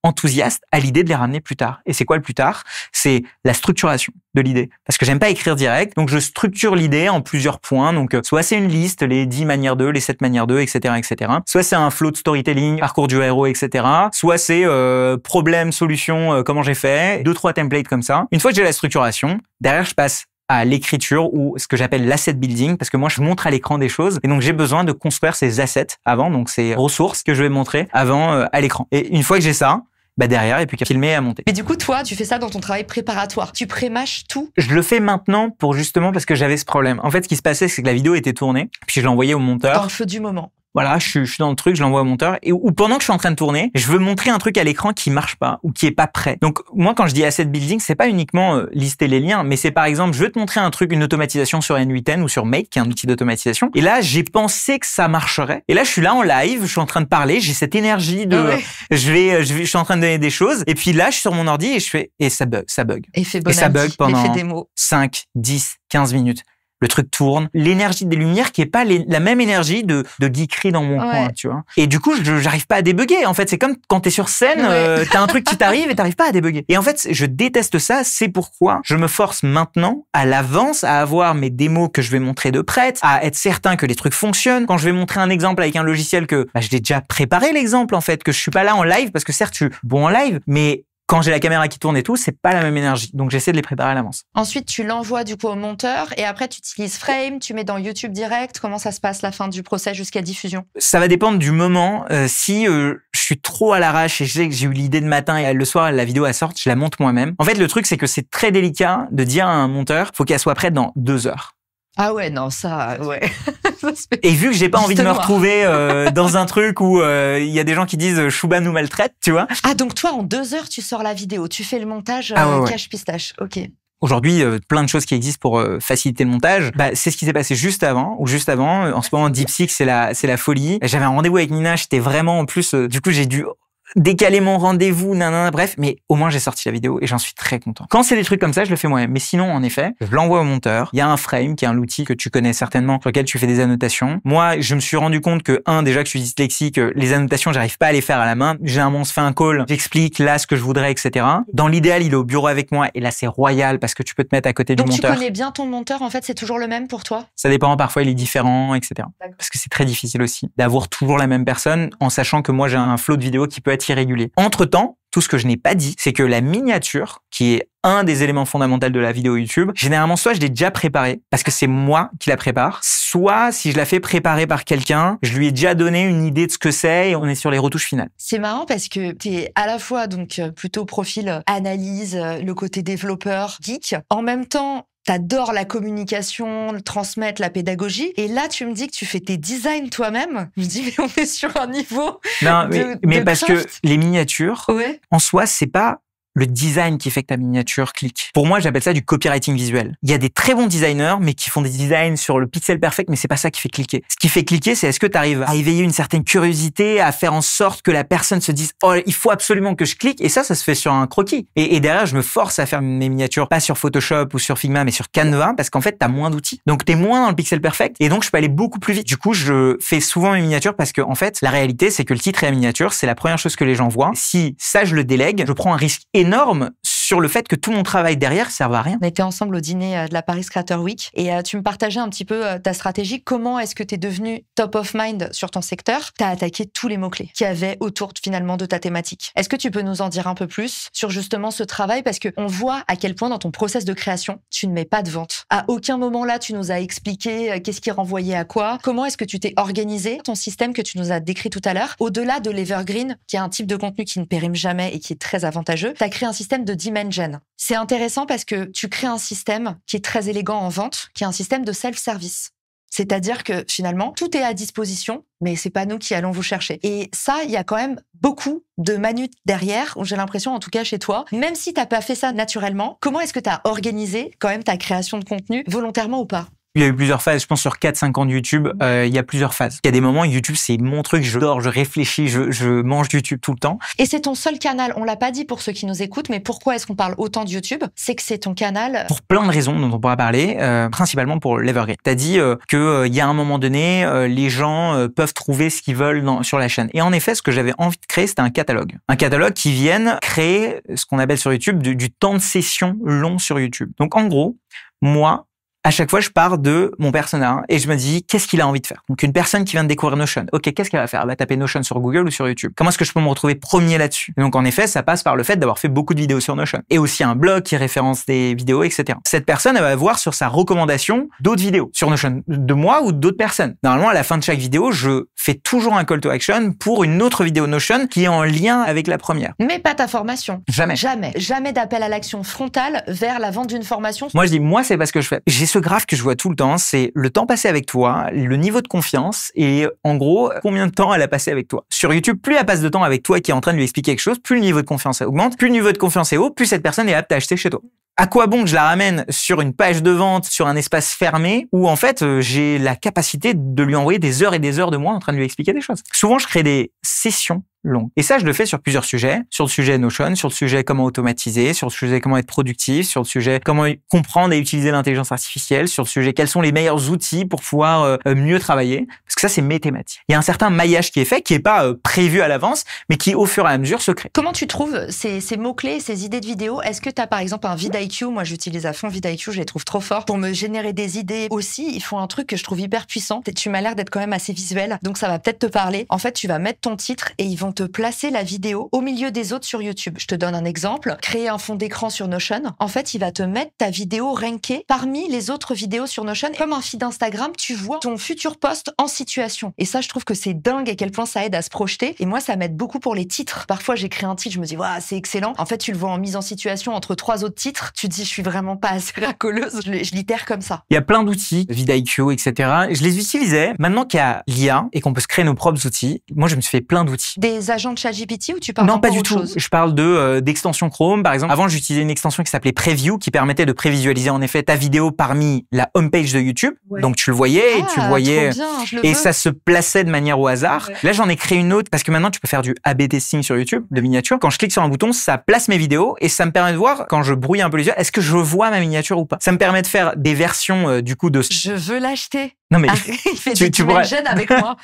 enthousiaste à l'idée de les ramener plus tard. Et c'est quoi le plus tard? C'est la structuration de l'idée. Parce que j'aime pas écrire direct, donc je structure l'idée en plusieurs points. Donc, soit c'est une liste, les 10 manières d'eux, les 7 manières d'eux, etc., etc. Soit c'est un flow de storytelling, parcours du héros, etc. Soit c'est problème, solution, comment j'ai fait, 2-3 templates comme ça. Une fois que j'ai la structuration, derrière, je passe à l'écriture ou ce que j'appelle l'asset building, parce que moi, je montre à l'écran des choses. Et donc, j'ai besoin de construire ces assets avant, donc ces ressources que je vais montrer avant à l'écran. Et une fois que j'ai ça, derrière, et puis qu'à filmer et à monter. Mais du coup, toi, tu fais ça dans ton travail préparatoire. Tu prémâches tout? Je le fais maintenant justement parce que j'avais ce problème. En fait, ce qui se passait, c'est que la vidéo était tournée, puis je l'envoyais au monteur. Dans le feu du moment. Voilà, je suis dans le truc, je l'envoie au monteur, ou pendant que je suis en train de tourner, je veux montrer un truc à l'écran qui marche pas, ou qui est pas prêt. Donc, moi, quand je dis asset building, c'est pas uniquement lister les liens, mais c'est par exemple, je veux te montrer un truc, une automatisation sur N8N ou sur Make, qui est un outil d'automatisation. Et là, j'ai pensé que ça marcherait. Et là, je suis là en live, je suis en train de parler, j'ai cette énergie de, je suis en train de donner des choses. Et puis là, je suis sur mon ordi et je fais, et ça bug. Et ça bug pendant 5, 10, 15 minutes. Le truc tourne, l'énergie des lumières qui est pas la même énergie de geekerie dans mon coin, tu vois. Et du coup, j'arrive pas à débugger. En fait, c'est comme quand t'es sur scène, t'as un truc qui t'arrive et t'arrives pas à débugger. Et en fait, je déteste ça. C'est pourquoi je me force maintenant, à l'avance, à avoir mes démos que je vais montrer de prête, à être certain que les trucs fonctionnent. Quand je vais montrer un exemple avec un logiciel que, je l'ai déjà préparé l'exemple, en fait, que je suis pas là en live parce que certes, je suis bon en live, mais quand j'ai la caméra qui tourne et tout, c'est pas la même énergie. Donc, j'essaie de les préparer à l'avance. Ensuite, tu l'envoies du coup au monteur et après, tu utilises Frame, tu mets dans YouTube direct. Comment ça se passe la fin du process jusqu'à diffusion? Ça va dépendre du moment. Si je suis trop à l'arrache et je sais que j'ai eu l'idée de matin et le soir, la vidéo elle sort, je la monte moi-même. En fait, le truc, c'est que c'est très délicat de dire à un monteur, faut qu'elle soit prête dans 2 heures. Ah ouais, non, ça, ouais. Et vu que j'ai pas envie de me retrouver dans un truc où il y a des gens qui disent Chouba nous maltraite, tu vois. Ah, donc toi, en 2 heures, tu sors la vidéo, tu fais le montage cache pistache, ok. Aujourd'hui, plein de choses qui existent pour faciliter le montage. C'est ce qui s'est passé juste avant. En ce moment, DeepSeek, c'est la folie. J'avais un rendez-vous avec Nina, j'étais vraiment en plus. Du coup, j'ai dû décaler mon rendez-vous, bref, mais au moins j'ai sorti la vidéo et j'en suis très content. Quand c'est des trucs comme ça, je le fais moi-même. Mais sinon, en effet, je l'envoie au monteur. Il y a un Frame, qui est un outil que tu connais certainement, sur lequel tu fais des annotations. Moi, je me suis rendu compte que, déjà que je suis dyslexique, les annotations, j'arrive pas à les faire à la main. Généralement, on se fait un call, j'explique là ce que je voudrais, etc. Dans l'idéal, il est au bureau avec moi et là, c'est royal parce que tu peux te mettre à côté du monteur. Donc, tu connais bien ton monteur, en fait, c'est toujours le même pour toi? Ça dépend, parfois il est différent, etc. Parce que c'est très difficile aussi d'avoir toujours la même personne en sachant que moi, j'ai un flow de vidéo qui peut être irrégulier. Entre-temps, tout ce que je n'ai pas dit, c'est que la miniature, qui est un des éléments fondamentaux de la vidéo YouTube, généralement, soit je l'ai déjà préparée, parce que c'est moi qui la prépare, soit si je la fais préparer par quelqu'un, je lui ai déjà donné une idée de ce que c'est et on est sur les retouches finales. C'est marrant parce que t'es à la fois donc plutôt profil analyse, le côté développeur, geek. En même temps, T'adores la communication, transmettre la pédagogie. Et là, tu me dis que tu fais tes designs toi-même. Je me dis, mais on est sur un niveau Non, mais de parce craft. que les miniatures, Ouais. en soi, c'est pas le design qui fait que ta miniature clique. Pour moi, j'appelle ça du copywriting visuel. Il y a des très bons designers, mais qui font des designs sur le pixel perfect, mais c'est pas ça qui fait cliquer. Ce qui fait cliquer, c'est est-ce que tu arrives à éveiller une certaine curiosité, à faire en sorte que la personne se dise, oh, il faut absolument que je clique. Et ça se fait sur un croquis. Et derrière, je me force à faire mes miniatures, pas sur Photoshop ou sur Figma, mais sur Canva, parce qu'en fait, t'as moins d'outils. Donc, t'es moins dans le pixel perfect. Et donc, je peux aller beaucoup plus vite. Du coup, je fais souvent mes miniatures parce que, en fait, la réalité, c'est que le titre et la miniature, c'est la première chose que les gens voient. Si ça, je le délègue, je prends un risque énorme sur le fait que tout mon travail derrière serve à rien. On était ensemble au dîner de la Paris Creator Week et tu me partageais un petit peu ta stratégie. Comment est-ce que tu es devenu top of mind sur ton secteur? Tu as attaqué tous les mots-clés qu'il y avait autour finalement de ta thématique. Est-ce que tu peux nous en dire un peu plus sur justement ce travail? Parce qu'on voit à quel point dans ton process de création, tu ne mets pas de vente. À aucun moment là, tu nous as expliqué qu'est-ce qui renvoyait à quoi. Comment est-ce que tu t'es organisé, ton système que tu nous as décrit tout à l'heure, au-delà de l'evergreen, qui est un type de contenu qui ne périme jamais et qui est très avantageux, tu as créé un système de dimension. C'est intéressant parce que tu crées un système qui est très élégant en vente, qui est un système de self-service. C'est-à-dire que finalement, tout est à disposition, mais c'est pas nous qui allons vous chercher. Et ça, il y a quand même beaucoup de manus derrière, où j'ai l'impression, en tout cas chez toi, même si t'as pas fait ça naturellement, comment est-ce que t'as organisé quand même ta création de contenu, volontairement ou pas? Il y a eu plusieurs phases. Je pense sur 4-5 ans de YouTube, il y a plusieurs phases. Il y a des moments, YouTube, c'est mon truc. Je dors, je réfléchis, je mange YouTube tout le temps. Et c'est ton seul canal. On l'a pas dit pour ceux qui nous écoutent, mais pourquoi est-ce qu'on parle autant de YouTube? C'est que c'est ton canal. Pour plein de raisons dont on pourra parler, principalement pour l'Evergreen. T'as dit que il y a un moment donné, les gens peuvent trouver ce qu'ils veulent sur la chaîne. Et en effet, ce que j'avais envie de créer, c'était un catalogue. Un catalogue qui vienne créer ce qu'on appelle sur YouTube du temps de session long sur YouTube. Donc en gros, moi, à chaque fois, je pars de mon persona et je me dis, qu'est-ce qu'il a envie de faire? Donc, une personne qui vient de découvrir Notion. OK, qu'est-ce qu'elle va faire? Elle va taper Notion sur Google ou sur YouTube. Comment est-ce que je peux me retrouver premier là-dessus? Donc, en effet, ça passe par le fait d'avoir fait beaucoup de vidéos sur Notion et aussi un blog qui référence des vidéos, etc. Cette personne, elle va voir sur sa recommandation d'autres vidéos sur Notion, de moi ou d'autres personnes. Normalement, à la fin de chaque vidéo, je fais toujours un call to action pour une autre vidéo Notion qui est en lien avec la première. Mais pas ta formation. Jamais. Jamais d'appel à l'action frontale vers la vente d'une formation. Moi, je dis, moi, c'est pas ce que je fais. J'ai ce graphe que je vois tout le temps, c'est le temps passé avec toi, le niveau de confiance et en gros, combien de temps elle a passé avec toi. Sur YouTube, plus elle passe de temps avec toi qui est en train de lui expliquer quelque chose, plus le niveau de confiance augmente, plus le niveau de confiance est haut, plus cette personne est apte à acheter chez toi. À quoi bon que je la ramène sur une page de vente, sur un espace fermé, où en fait, j'ai la capacité de lui envoyer des heures et des heures de moi en train de lui expliquer des choses. Souvent, je crée des sessions longues. Et ça, je le fais sur plusieurs sujets. Sur le sujet Notion, sur le sujet comment automatiser, sur le sujet comment être productif, sur le sujet comment comprendre et utiliser l'intelligence artificielle, sur le sujet quels sont les meilleurs outils pour pouvoir mieux travailler. Parce que ça, c'est mes thématiques. Il y a un certain maillage qui est fait, qui est pas prévu à l'avance, mais qui, au fur et à mesure, se crée. Comment tu trouves ces mots-clés, ces idées de vidéos? Est-ce que tu as par exemple un vidIQ? Moi, j'utilise à fond vidIQ, je les trouve trop forts. Pour me générer des idées aussi, ils font un truc que je trouve hyper puissant. Tu m'as l'air d'être quand même assez visuel, donc ça va peut-être te parler. En fait, tu vas mettre ton titre et ils vont te placer la vidéo au milieu des autres sur YouTube. Je te donne un exemple. Créer un fond d'écran sur Notion. En fait, il va te mettre ta vidéo rankée parmi les autres vidéos sur Notion. Comme un feed Instagram, tu vois ton futur post en situation. Et ça, je trouve que c'est dingue à quel point ça aide à se projeter. Et moi, ça m'aide beaucoup pour les titres. Parfois, j'écris un titre, je me dis, waouh, c'est excellent. En fait, tu le vois en mise en situation entre 3 autres titres. Tu te dis, je suis vraiment pas assez racoleuse. Je litère comme ça. Il y a plein d'outils, vidIQ, etc. Je les utilisais. Maintenant qu'il y a l'IA et qu'on peut se créer nos propres outils, moi, je me suis fait plein d'outils. Des agents de ChatGPT ou tu parles Non, pas du autre tout. chose? Je parle d'extension Chrome, par exemple. Avant, j'utilisais une extension qui s'appelait Preview, qui permettait de prévisualiser en effet ta vidéo parmi la homepage de YouTube. Ouais. Donc tu le voyais, et tu le voyais, trop bien, je le et veux. ça se plaçait de manière au hasard. Ouais. Là, j'en ai créé une autre parce que maintenant, tu peux faire du A/B testing sur YouTube, de miniature. Quand je clique sur un bouton, ça place mes vidéos et ça me permet de voir, quand je brouille un peu les yeux, est-ce que je vois ma miniature ou pas. Ça me permet de faire des versions du coup de. Je veux l'acheter. Non mais Il fait tu des pourrais- dimensions avec moi.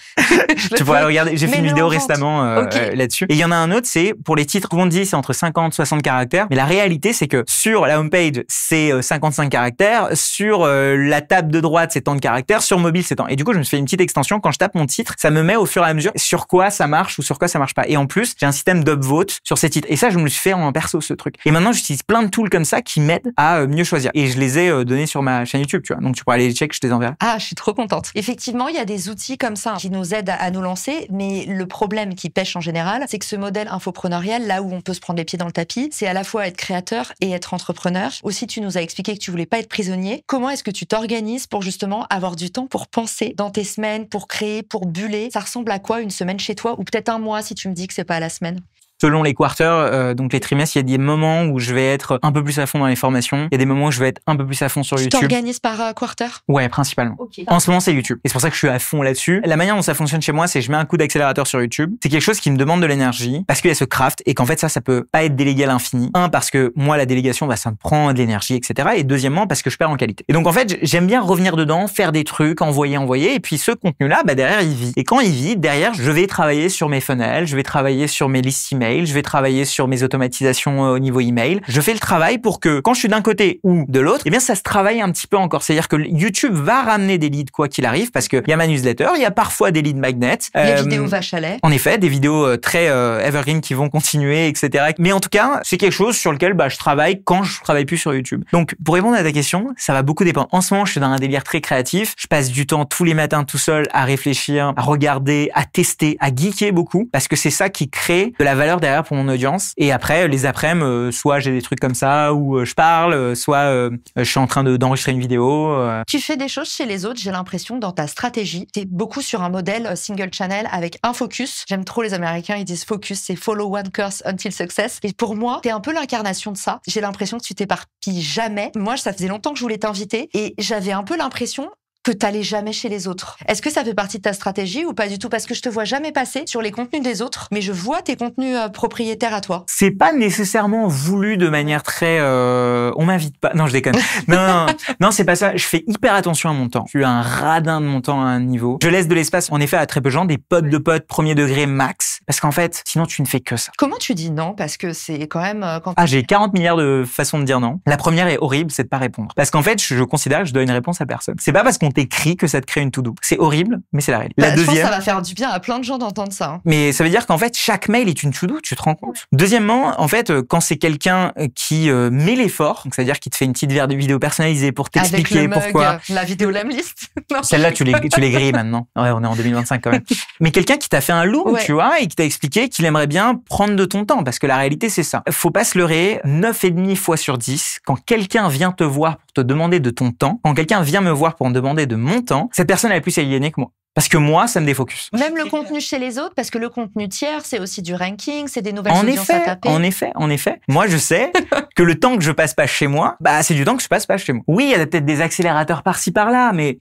tu pourrais le regarder. J'ai fait une Mets-le vidéo en vente. récemment Ok. là-dessus. Et il y en a un autre, c'est pour les titres. Tout le monde dit c'est entre 50 60 caractères. Mais la réalité, c'est que sur la homepage, c'est 55 caractères. Sur la table de droite, c'est tant de caractères. Sur mobile, c'est tant. Et du coup, je me suis fait une petite extension. Quand je tape mon titre, ça me met au fur et à mesure sur quoi ça marche ou sur quoi ça marche pas. Et en plus, j'ai un système d'upvote sur ces titres. Et ça, je me le suis fait en perso, ce truc. Et maintenant, j'utilise plein de tools comme ça qui m'aident à mieux choisir. Et je les ai donnés sur ma chaîne YouTube, tu vois. Donc, tu pourras aller les check, je te les enverrai. Ah, je suis trop contente. Effectivement, il y a des outils comme ça qui nous aident à nous lancer, mais le problème qui pêche en général, c'est que ce modèle infopreneurial, là où on peut se prendre les pieds dans le tapis, c'est à la fois être créateur et être entrepreneur. Aussi, tu nous as expliqué que tu voulais pas être prisonnier. Comment est-ce que tu t'organises pour justement avoir du temps pour penser dans tes semaines, pour créer, pour buller? Ça ressemble à quoi une semaine chez toi, ou peut-être un mois si tu me dis que c'est pas à la semaine? Selon les quarters, donc les trimestres, il y a des moments où je vais être un peu plus à fond dans les formations. Il y a des moments où je vais être un peu plus à fond sur YouTube. Tu t'organises par quarter? Ouais, principalement. Okay. En ce moment, c'est YouTube. Et c'est pour ça que je suis à fond là-dessus. La manière dont ça fonctionne chez moi, c'est que je mets un coup d'accélérateur sur YouTube. C'est quelque chose qui me demande de l'énergie parce qu'il y a ce craft et qu'en fait, ça peut pas être délégué à l'infini. Un, parce que moi, la délégation, ça me prend de l'énergie, etc. Et deuxièmement, parce que je perds en qualité. Et donc, en fait, j'aime bien revenir dedans, faire des trucs, envoyer. Et puis, ce contenu-là, derrière, il vit. Et quand il vit, derrière, je vais travailler sur mes funnels, je vais travailler sur mes listes email, je vais travailler sur mes automatisations au niveau email. Je fais le travail pour que quand je suis d'un côté ou de l'autre, eh bien ça se travaille un petit peu encore. C'est-à-dire que YouTube va ramener des leads quoi qu'il arrive parce qu'il y a ma newsletter, il y a parfois des leads magnets. Les vidéos vache à lait. En effet, des vidéos très evergreen qui vont continuer, etc. Mais en tout cas, c'est quelque chose sur lequel je travaille quand je travaille plus sur YouTube. Donc, pour répondre à ta question, ça va beaucoup dépendre. En ce moment, je suis dans un délire très créatif. Je passe du temps tous les matins tout seul à réfléchir, à regarder, à tester, à geeker beaucoup parce que c'est ça qui crée de la valeur derrière pour mon audience. Et après, les après-midi, soit j'ai des trucs comme ça où je parle, soit je suis en train d'enregistrer une vidéo. Tu fais des choses chez les autres, j'ai l'impression, dans ta stratégie. T'es beaucoup sur un modèle single channel avec un focus. J'aime trop les Américains, ils disent focus, c'est follow one course until success. Et pour moi, t'es un peu l'incarnation de ça. J'ai l'impression que tu t'éparpilles jamais. Moi, ça faisait longtemps que je voulais t'inviter et j'avais un peu l'impression que t'allais jamais chez les autres. Est-ce que ça fait partie de ta stratégie ou pas du tout? Parce que je te vois jamais passer sur les contenus des autres, mais je vois tes contenus propriétaires à toi. C'est pas nécessairement voulu de manière très... on m'invite pas. Non, je déconne. Non, c'est pas ça. Je fais hyper attention à mon temps. Je suis un radin de mon temps à un niveau. Je laisse de l'espace, en effet, à très peu de gens, des potes de potes, premier degré max. Parce qu'en fait, sinon, tu ne fais que ça. Comment tu dis non? Parce que c'est quand même... j'ai 40 milliards de façons de dire non. La première est horrible, c'est de pas répondre. Parce qu'en fait, je considère que je dois une réponse à personne. C'est pas parce qu'on t'écrit que ça te crée une to-do. C'est horrible, mais c'est la réalité. La deuxième, je pense que ça va faire du bien à plein de gens d'entendre ça. Hein. Mais ça veut dire qu'en fait, chaque mail est une to-do, tu te rends compte? Deuxièmement, en fait, quand c'est quelqu'un qui met l'effort, donc c'est-à-dire qui te fait une petite vidéo personnalisée pour t'expliquer pourquoi... la vidéo list. Celle-là, tu les grilles maintenant. Ouais, on est en 2025 quand même. Mais quelqu'un qui t'a fait un loom, tu vois, et qui t'a expliqué qu'il aimerait bien prendre de ton temps, parce que la réalité, c'est ça. Faut pas se leurrer, 9,5 fois sur 10, quand quelqu'un vient te voir pour te demander de ton temps, quand quelqu'un vient me voir pour me demander de mon temps, cette personne elle est plus aliénée que moi. Parce que moi, ça me défocus. Même le contenu chez les autres, parce que le contenu tiers, c'est aussi du ranking, c'est des nouvelles audiences à taper. En effet. Moi, je sais que le temps que je passe pas chez moi, c'est du temps que je passe pas chez moi. Oui, il y a peut-être des accélérateurs par-ci par-là, mais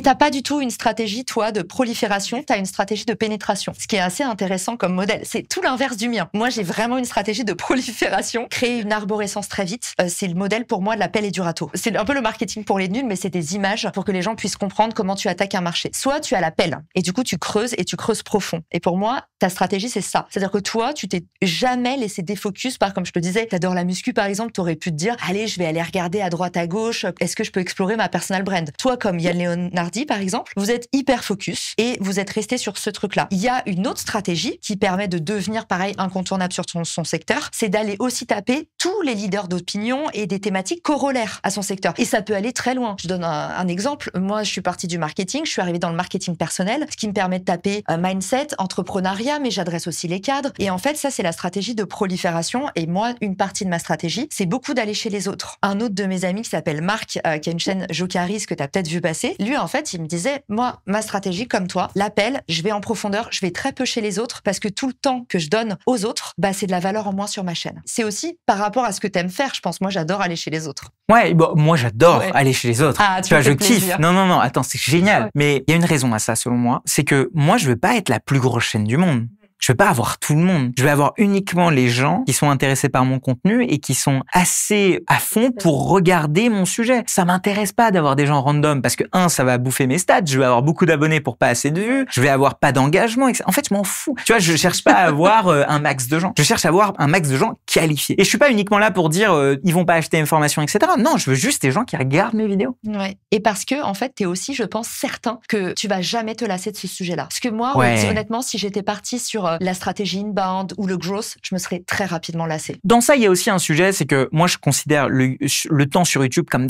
t'as pas du tout une stratégie, toi, de prolifération, t'as une stratégie de pénétration. Ce qui est assez intéressant comme modèle. C'est tout l'inverse du mien. Moi, j'ai vraiment une stratégie de prolifération. Créer une arborescence très vite, c'est le modèle pour moi de la pelle et du râteau. C'est un peu le marketing pour les nuls, mais c'est des images pour que les gens puissent comprendre comment tu attaques un marché. Soit tu as la pelle, et du coup, tu creuses et tu creuses profond. Et pour moi, ta stratégie, c'est ça. C'est-à-dire que toi, tu t'es jamais laissé défocus par, comme je te disais, t'adores la muscu, par exemple, t'aurais pu te dire, allez, je vais aller regarder à droite, à gauche, est-ce que je peux explorer ma personal brand? Toi, comme Yann Leonardi, par exemple, vous êtes hyper focus et vous êtes resté sur ce truc-là. Il y a une autre stratégie qui permet de devenir, pareil, incontournable sur son secteur, c'est d'aller aussi taper tous les leaders d'opinion et des thématiques corollaires à son secteur. Et ça peut aller très loin. Je donne un exemple. Moi, je suis partie du marketing, je suis arrivée dans le marketing personnel, ce qui me permet de taper mindset, entrepreneuriat, mais j'adresse aussi les cadres. Et en fait, ça, c'est la stratégie de prolifération. Et moi, une partie de ma stratégie, c'est beaucoup d'aller chez les autres. Un autre de mes amis qui s'appelle Marc, qui a une chaîne Jocaris que tu as peut-être vu passer, lui, en fait, il me disait, moi, ma stratégie, comme toi, l'appel, je vais en profondeur, je vais très peu chez les autres parce que tout le temps que je donne aux autres, c'est de la valeur en moins sur ma chaîne. C'est aussi par rapport à ce que t'aimes faire, je pense. Moi, j'adore aller chez les autres. Ouais, moi, j'adore aller chez les autres. Ah, tu vois, je kiffe. Non, attends, c'est génial. Ouais. Mais il y a une raison à ça, selon moi. C'est que moi, je veux pas être la plus grosse chaîne du monde. Je vais pas avoir tout le monde. Je vais avoir uniquement les gens qui sont intéressés par mon contenu et qui sont assez à fond pour regarder mon sujet. Ça m'intéresse pas d'avoir des gens random parce que ça va bouffer mes stats. Je vais avoir beaucoup d'abonnés pour pas assez de vues. Je vais avoir pas d'engagement. En fait, je m'en fous. Tu vois, je cherche pas à avoir un max de gens. Je cherche à avoir un max de gens qualifiés. Et je suis pas uniquement là pour dire ils vont pas acheter mes formations, etc. Non, je veux juste des gens qui regardent mes vidéos. Ouais. Et parce que en fait, t'es aussi, je pense, certain que tu vas jamais te lasser de ce sujet-là. Parce que moi, honnêtement, si j'étais partie sur la stratégie inbound ou le growth, je me serais très rapidement lassée. Dans ça, il y a aussi un sujet, c'est que moi, je considère le temps sur YouTube comme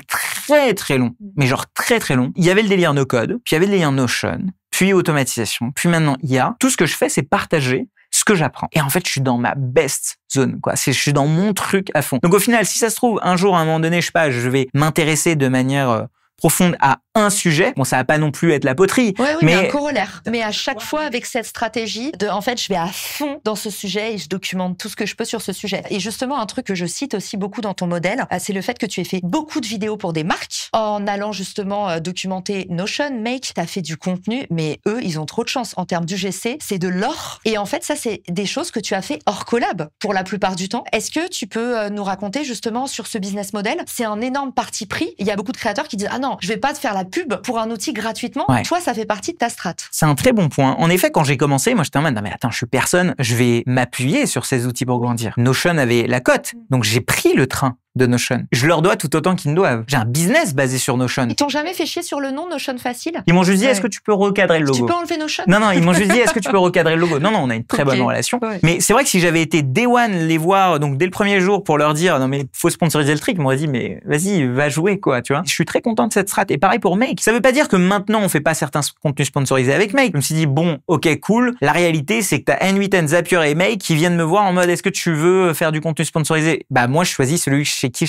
très très long, mais genre très très long. Il y avait le délire no-code, puis il y avait le délire Notion, puis automatisation, puis maintenant IA. Tout ce que je fais, c'est partager ce que j'apprends. Et en fait, je suis dans ma best zone, quoi. Je suis dans mon truc à fond. Donc au final, si ça se trouve, un jour, à un moment donné, je sais pas, je vais m'intéresser de manière profonde à un sujet. Bon, ça va pas non plus être la poterie. Oui, mais un corollaire. Mais à chaque fois, avec cette stratégie en fait, je vais à fond dans ce sujet et je documente tout ce que je peux sur ce sujet. Et justement, un truc que je cite aussi beaucoup dans ton modèle, c'est le fait que tu aies fait beaucoup de vidéos pour des marques en allant justement documenter Notion, Make. T'as fait du contenu, mais eux, ils ont trop de chance en termes d'UGC. C'est de l'or. Et en fait, ça, c'est des choses que tu as fait hors collab pour la plupart du temps. Est-ce que tu peux nous raconter justement sur ce business model? C'est un énorme parti pris. Il y a beaucoup de créateurs qui disent, ah non, je vais pas te faire la pub pour un outil gratuitement. Ouais. Toi, ça fait partie de ta strat. C'est un très bon point. En effet, quand j'ai commencé, moi, j'étais en mode, non mais attends, je suis personne, je vais m'appuyer sur ces outils pour grandir. Notion avait la cote, donc j'ai pris le train de Notion. Je leur dois tout autant qu'ils me doivent. J'ai un business basé sur Notion. Ils t'ont jamais fait chier sur le nom Notion Facile? Ils m'ont juste dit, est-ce que tu peux recadrer le logo? Tu peux enlever Notion? Non, ils m'ont juste dit, est-ce que tu peux recadrer le logo? Non, on a une très bonne relation. Ouais. Mais c'est vrai que si j'avais été day one les voir, donc dès le premier jour pour leur dire, non mais faut sponsoriser le truc, ils m'auraient dit, mais vas-y, va jouer, quoi, tu vois. Je suis très content de cette strat. Et pareil pour Make. Ça veut pas dire que maintenant on fait pas certains contenus sponsorisés avec Make. Je me suis dit, bon, ok, cool. La réalité, c'est que t'as N8N, Zapier et Make qui viennent me voir en mode, est-ce que tu veux faire du contenu sponsorisé? Bah, moi, je choisis celui chez qui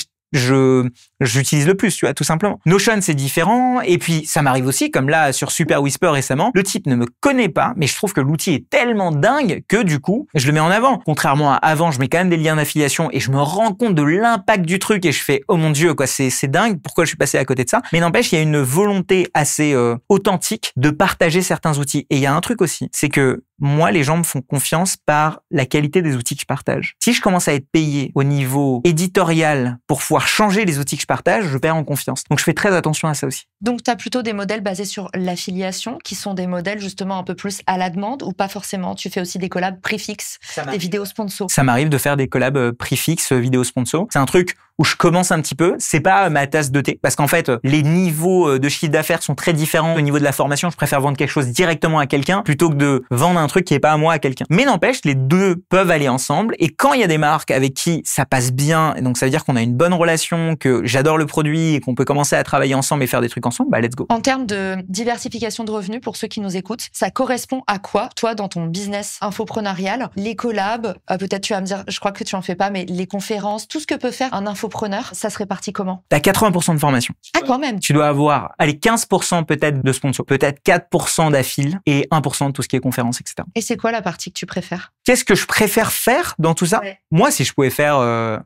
j'utilise le plus, tu vois, tout simplement. Notion, c'est différent. Et puis, ça m'arrive aussi, comme là, sur Super Whisper récemment, le type ne me connaît pas, mais je trouve que l'outil est tellement dingue que du coup, je le mets en avant. Contrairement à avant, je mets quand même des liens d'affiliation et je me rends compte de l'impact du truc et je fais, oh mon Dieu, quoi, c'est dingue. Pourquoi je suis passé à côté de ça? Mais n'empêche, il y a une volonté assez authentique de partager certains outils. Et il y a un truc aussi, c'est que moi, les gens me font confiance par la qualité des outils que je partage. Si je commence à être payé au niveau éditorial pour pouvoir changer les outils que je partage, je perds en confiance. Donc, je fais très attention à ça aussi. Donc, tu as plutôt des modèles basés sur l'affiliation qui sont des modèles justement un peu plus à la demande ou pas forcément? Tu fais aussi des collabs prix fixe, des vidéos sponsors? Ça m'arrive de faire des collabs prix fixe, vidéos sponsors. C'est un truc où je commence un petit peu. C'est pas ma tasse de thé parce qu'en fait, les niveaux de chiffre d'affaires sont très différents. Au niveau de la formation, je préfère vendre quelque chose directement à quelqu'un plutôt que de vendre un truc qui est pas à moi à quelqu'un. Mais n'empêche, les deux peuvent aller ensemble. Et quand il y a des marques avec qui ça passe bien, donc ça veut dire qu'on a une bonne relation, que j'adore le produit et qu'on peut commencer à travailler ensemble et faire des trucs ensemble, bah let's go. En termes de diversification de revenus, pour ceux qui nous écoutent, ça correspond à quoi, toi, dans ton business infopreneurial? Les collabs, peut-être tu vas me dire, je crois que tu en fais pas, mais les conférences, tout ce que peut faire un infopreneur, ça se répartit comment? T'as 80% de formation. Ah, quand même. Tu dois avoir, allez, 15% peut-être de sponsor, peut-être 4% d'affil et 1% de tout ce qui est conférences, etc. Et c'est quoi la partie que tu préfères? Qu'est-ce que je préfère faire dans tout ça? Ouais. Moi, si je pouvais faire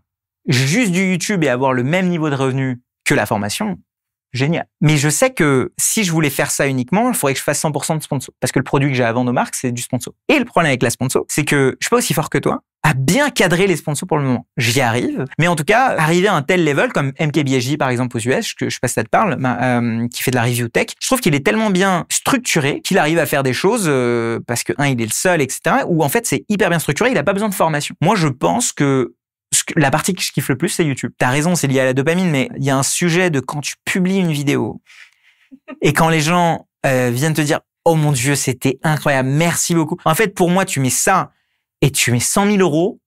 juste du YouTube et avoir le même niveau de revenu que la formation, génial. Mais je sais que si je voulais faire ça uniquement, il faudrait que je fasse 100% de sponsor. Parce que le produit que j'ai à vendre aux marques, c'est du sponsor. Et le problème avec la sponsor, c'est que je suis pas aussi fort que toi à bien cadrer les sponsors pour le moment. J'y arrive. Mais en tout cas, arriver à un tel level comme MKBHD, par exemple, aux US, que je sais pas si ça te parle, qui fait de la review tech, je trouve qu'il est tellement bien structuré qu'il arrive à faire des choses parce que, il est le seul, etc. Où en fait, c'est hyper bien structuré, il a pas besoin de formation. Moi, je pense que la partie que je kiffe le plus, c'est YouTube. T'as raison, c'est lié à la dopamine, mais il y a un sujet de quand tu publies une vidéo et quand les gens viennent te dire « Oh mon Dieu, c'était incroyable, merci beaucoup ». En fait, pour moi, tu mets ça et tu mets 100 000 euros.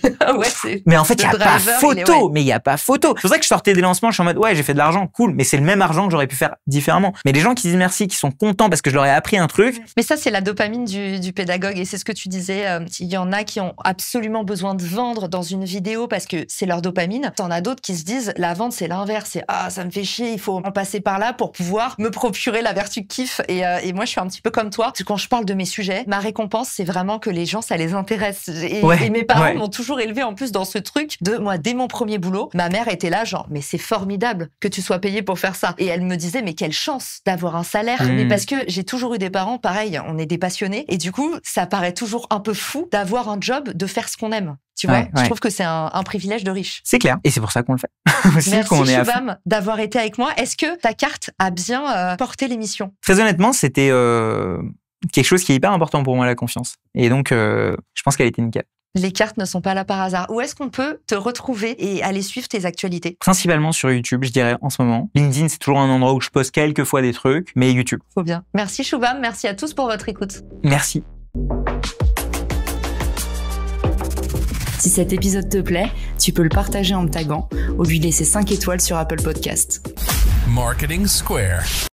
Ouais, mais en fait, il n'y a pas photo. Mais il n'y a pas photo. C'est pour ça que je sortais des lancements, je suis en mode, ouais, j'ai fait de l'argent, cool. Mais c'est le même argent que j'aurais pu faire différemment. Mais les gens qui disent merci, qui sont contents parce que je leur ai appris un truc. Mais ça, c'est la dopamine du pédagogue. Et c'est ce que tu disais. Il y en a qui ont absolument besoin de vendre dans une vidéo parce que c'est leur dopamine. T'en as d'autres qui se disent, la vente, c'est l'inverse. C'est, ça me fait chier, il faut en passer par là pour pouvoir me procurer la vertu kiff. Et moi, je suis un petit peu comme toi. Quand je parle de mes sujets, ma récompense, c'est vraiment que les gens, ça les intéresse. Et mes parents m'ont toujours élevé en plus dans ce truc de moi dès mon premier boulot, ma mère était là genre mais c'est formidable que tu sois payé pour faire ça et elle me disait mais quelle chance d'avoir un salaire mais parce que j'ai toujours eu des parents pareil, on est des passionnés et du coup ça paraît toujours un peu fou d'avoir un job, de faire ce qu'on aime. Tu vois, je trouve que c'est un privilège de riche. C'est clair. Et c'est pour ça qu'on le fait. Merci Shubham d'avoir été avec moi. Est-ce que ta carte a bien porté l'émission? Très honnêtement, c'était quelque chose qui est hyper important pour moi, la confiance. Et donc, je pense qu'elle était nickel. Les cartes ne sont pas là par hasard. Où est-ce qu'on peut te retrouver et aller suivre tes actualités? Principalement sur YouTube, je dirais, en ce moment. LinkedIn, c'est toujours un endroit où je poste quelques fois des trucs, mais YouTube. Faut bien. Merci Shubham, merci à tous pour votre écoute. Merci. Si cet épisode te plaît, tu peux le partager en me taguant ou lui laisser 5 étoiles sur Apple Podcast. Marketing Square.